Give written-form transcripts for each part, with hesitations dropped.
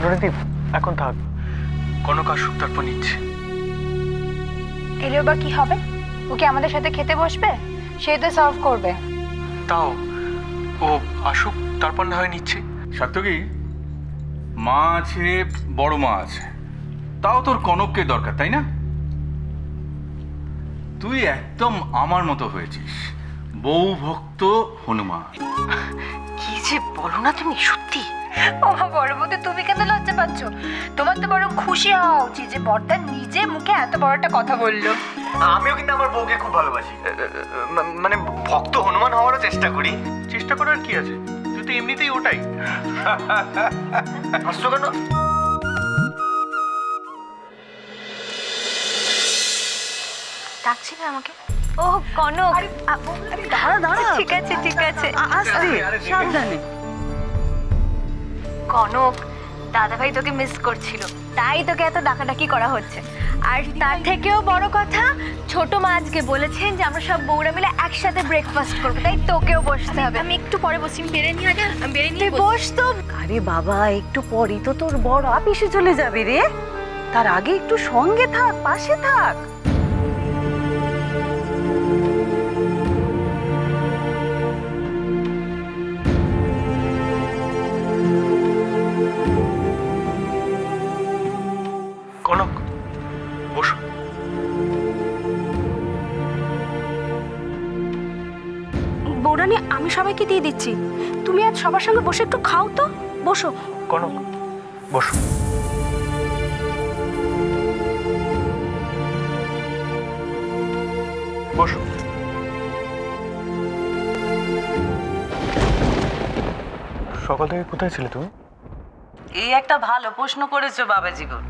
ননীদীপ এখন থাক, কনক আসুক তারপর নিচ্ছে। এলেও বা কি হবে? ওকে আমাদের সাথে খেতে বসবে, সে তো সার্ভ করবে। তাও ও আসুক তারপর না হয় নিচ্ছে। সাত্যকী, মা আছে, বড় মা আছে, তাও তোর কনককে দরকার, তাই না? তুই একদম আমার মতো হয়েছিস, বউ ভক্ত হনুমান। কি যে বলো না তুমি, সত্যি। ও বড় বৌদি, তুমি কেন লজ্জা পাচ্ছ? তোমার তো বড় খুশি হওয়া উচিত যে বড়দা নিজে মুখে এত বড় একটা কথা বললো। আমিও কিন্তু আমার বউকে খুব ভালোবাসি, মানে ভক্ত হনুমান হওয়ারও চেষ্টা করি। চেষ্টা করার কি আছে, তুই তো এমনিতেই ওটাই। হাসছো কেন? ডাকছিলে আমাকে? ও কনক, দাঁড়া দাঁড়া, ঠিক আছে ঠিক আছে, আসতে সাবধানে। কনক, দাদাভাই তোকে মিস করছিল, তাই তোকে এত ডাকাডাকি করা হচ্ছে। আর তার থেকেও বড় কথা, ছোট মা আজকে বলেছেন যে আমরা সব বউরা মিলে একসাথে ব্রেকফাস্ট করবো, তাই তোকেও বসতে হবে। আমি একটু পরে বসি, বেরিয়ে নিয়ে আগে, বেরিয়ে নিয়ে বস তো। আরে বাবা, একটু পরই তো তোর বড় অফিসে চলে যাবে রে, তার আগে একটু সঙ্গে থাক, পাশে থাক। কনক বসো। বৌরানি, আমি সবাইকে দিয়ে দিচ্ছি, তুমি আজ সবার সঙ্গে বসে একটু খাও তো, বসো। কনক বসো। বসো। সকাল থেকে কোথায় ছিলে তুমি? এই একটা ভালো প্রশ্ন করেছো বাবা জীবন।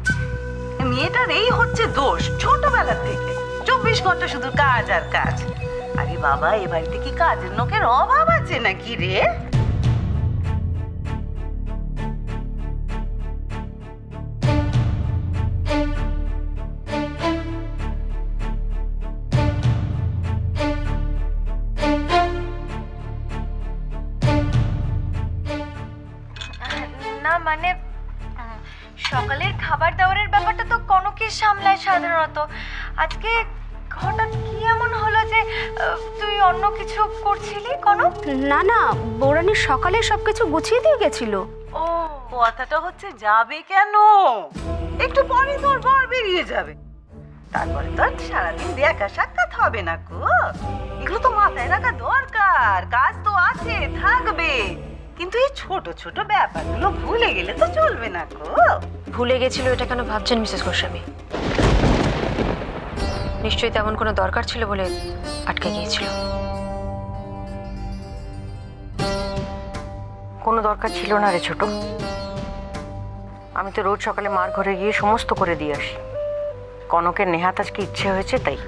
মেয়েটার এই হচ্ছে দোষ ছোটবেলা থেকে, 24 ঘন্টা শুধু কাজ আর কাজ। আরে বাবা, এ বাড়িতে কি কাজের লোকের অভাব আছে নাকি রে? না মানে সকালের খাবার দাবারের ব্যাপারটা তো কনকের সামলায় সাধারণত। আজকে হঠাৎ কি এমন হলো যে তুই অন্য কিছু করছিলি কনক? না না, বৌরানি সকালে সবকিছু গুছিয়ে দিয়ে গেছিল। ও, কথাটা হচ্ছে যাবে কেন, একটু পরে তোর বর বেরিয়ে যাবে, তারপরে তো আর সারাদিন দেখা সাক্ষাৎ হবে না গো। এগুলো তো মাথায় রাখা দরকার, কাজ তো আছে, থাকবে, কিন্তু এই ছোট ছোট ব্যাপারগুলো ভুলে গেলে তো চলবে না গো। ভুলে গেছিল এটা কেন ভাবছেন মিসেস গোস্বামী? নিশ্চয়ই তেমন কোনো দরকার ছিল বলে আটকে গিয়েছিল। কোনো দরকার ছিল না রে ছোট, আমি তো রোজ সকালে মার ঘরে গিয়ে সমস্ত করে দিয়ে আসি। কনকের নেহাত আজকে ইচ্ছে হয়েছে তাই।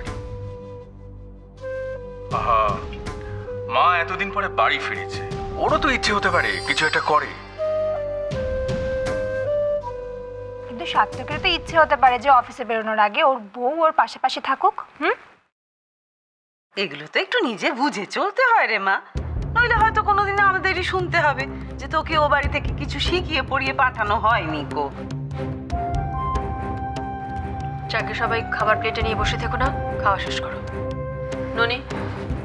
মা এতদিন পরে বাড়ি ফিরেছে, ওরও তো ইচ্ছে হতে পারে কিছু একটা করে। কিন্তু সার্থকের তো ইচ্ছে হতে পারে যে অফিসে বেরোনোর আগে ওর বউ ওর পাশাপাশি থাকুক। এগুলো তো একটু নিজে বুঝে চলতে হয় রে মা, নইলে হয়তো কোনোদিন আমাদেরই শুনতে হবে যে তোকে ও বাড়ি থেকে কিছু শিখিয়ে পড়িয়ে পাঠানো হয়নি গো। যাকে সবাই খাবার প্লেটে নিয়ে বসে থেকো না, খাওয়া শেষ করো। ননি,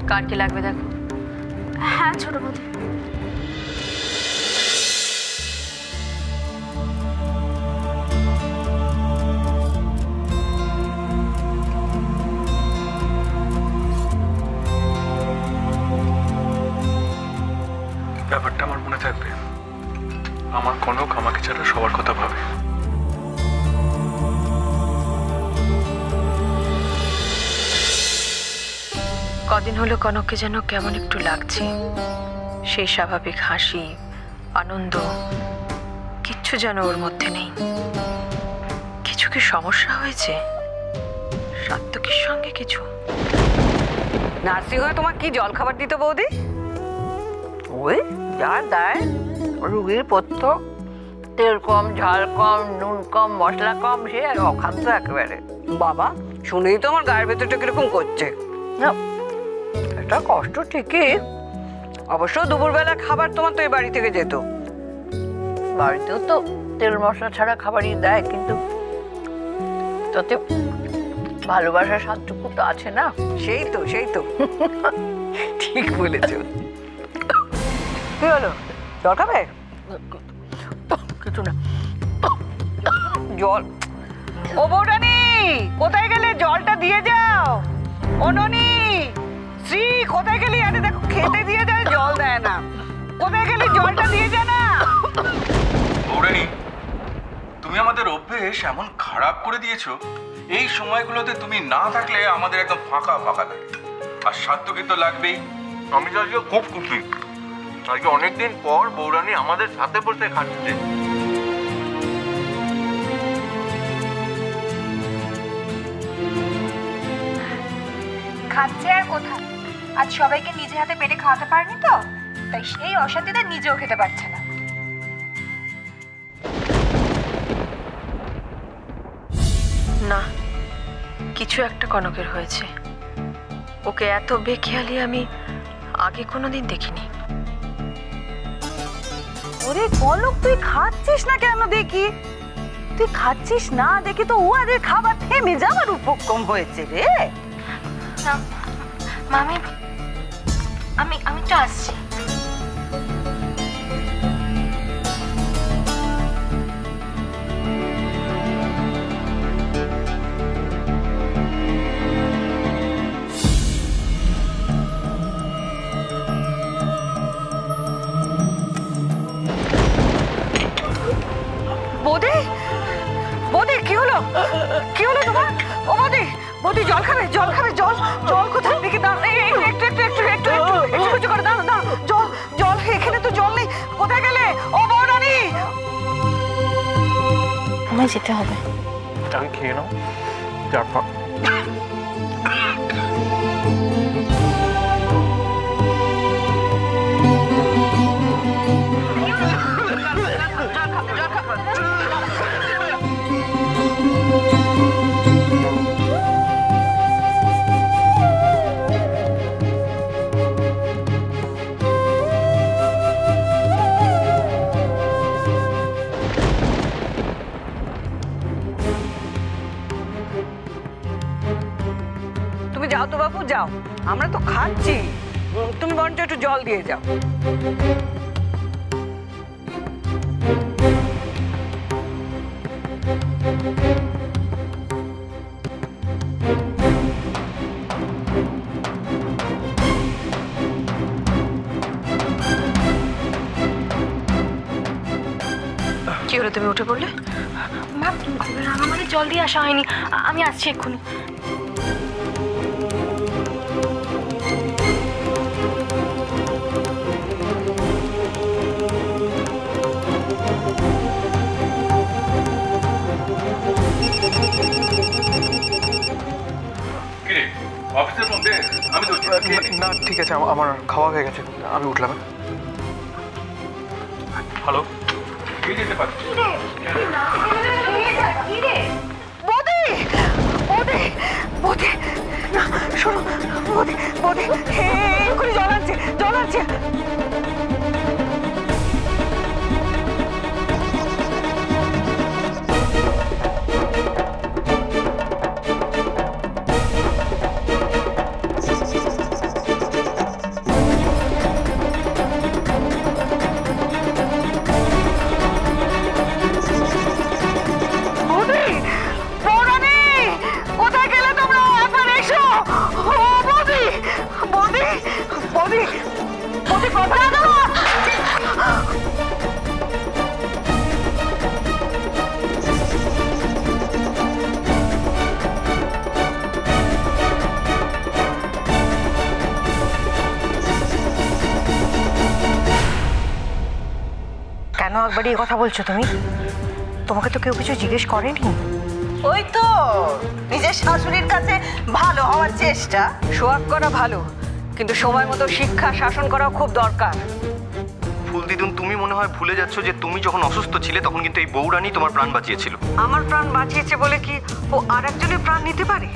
কার কি লাগবে দেখো। হ্যাঁ ছোট বৌদি। ব্যাপারটা আমার মনে থাকবে, আমার কনক আমাকে ছাড়া সবার কথা ভাবে। কদিন হলো কনককে যেন কেমন একটু লাগছে, সেই স্বাভাবিক হাসি আনন্দ কিচ্ছু যেন ওর মধ্যে নেই। কিছু কি সমস্যা হয়েছে সাত্তকীর সঙ্গে? কিছু নার্সিংহোমে তোমার কি জল খাবার দিত বৌদি? ওই যা দেয় রুগীর পথ্য, তেল কম, ঝাল কম, নুন কম, মশলা কম, সে আর অখাদ্য একেবারে। বাবা, শুনেই তো আমার গায়ের ভেতরটা কিরকম করছে। না, এটা কষ্ট ঠিকই, অবশ্য দুপুরবেলা খাবার তোমার তো এই বাড়ি থেকে যেত, বাড়িতেও তো তেল মশলা ছাড়া খাবারই দেয়, কিন্তু তাতে ভালোবাসার স্বাদটুকু তো আছে না। সেই তো ঠিক বলেছ। কি হলো, জল খাবে? কিছু না, জল। ও বৌরানী, কোথায় গেলে? জলটা দিয়ে যাও। ও ননি, শ্রী, কোথায় গেলি? আরে দেখো, খেতে দিয়ে যায়, জল দেয় না। কোথায় গেলি? জলটা দিয়ে যা না। বৌরানী, তুমি আমাদের অভ্যেস এমন খারাপ করে দিয়েছো, এই সময়গুলোতে তুমি না থাকলে আমাদের একদম ফাঁকা ফাঁকা লাগে, আর স্বাদ তো কিন্তু লাগবেই। আমি তো আজকে খুব খুশি, আজকে অনেকদিন পর বৌরানী আমাদের সাথে বসে খাচ্ছে। খাচ্ছে আর কোথায়, আজ সবাইকে নিজে হাতে পেটে খাওয়াতে পারেনি তো, তাই সেই অশান্তিতে নিজেও খেতে পারছে না। না, কিছু একটা কনকের হয়েছে। ওকে এত বেখেয়ালি আমি আগে কোনোদিন দেখিনি। ওরে কনক, তুই খাচ্ছিস না কেন দেখি? তুই খাচ্ছিস না দেখি তো ওদের খাবার থেমে যাওয়ার উপক্রম হয়েছে রে। না মামি, আমি তো আসছি। বৌদি, বৌদি, কি হলো? কি হলো তোমার? ও বৌদি, বৌদি, জল খাবে? জল খাবে? জল, জল কোথায় দেখি? দাঁড়াও, একটু কিছু করে দাঁড়াও, দাঁড়াও। জল, জল, এখানে তো জল নেই। কোথায় গেলে? ও বৌরানী, আমায় যেতে হবে। আমি খেয়ে নাও, তারপর তুমি যাও তো বাবু, যাও, আমরা তো খাচ্ছি। তুমি বরঞ্চ একটু জল দিয়ে যাও। কি হলো, তুমি উঠে পড়লে? মা, রাঙামাটির জল দিয়ে আসা হয়নি, আমি আসছি এক্ষুনি। কিরে, অফিসের ফোন দে, আমি তো না, ঠিক আছে, আমার খাওয়া হয়ে গেছে, আমি উঠলাম। হ্যালো, কে যেতে পারছি? বৌদি, বৌদি, বৌদি, না, শোনো, বৌদি, বৌদি, এক্ষুনি জল আনছে, জল আনছে। কেন একবার এই কথা বলছো তুমি? তোমাকে তো কেউ কিছু জিজ্ঞেস করেনি? ওই তো নিজের শাশুড়ির কাছে ভালো হওয়ার চেষ্টা। সোহাগ করা ভালো, কিন্তু সময় মতো শিক্ষা শাসন করাও খুব দরকার। ফুল দিদুন, তুমি মনে হয় ভুলে যাচ্ছ যে তুমি যখন অসুস্থ ছিলে তখন কিন্তু এই বৌরানী তোমার প্রাণ বাঁচিয়েছিল। আমার প্রাণ বাঁচিয়েছে বলে কি ও আর একজনের প্রাণ নিতে পারে?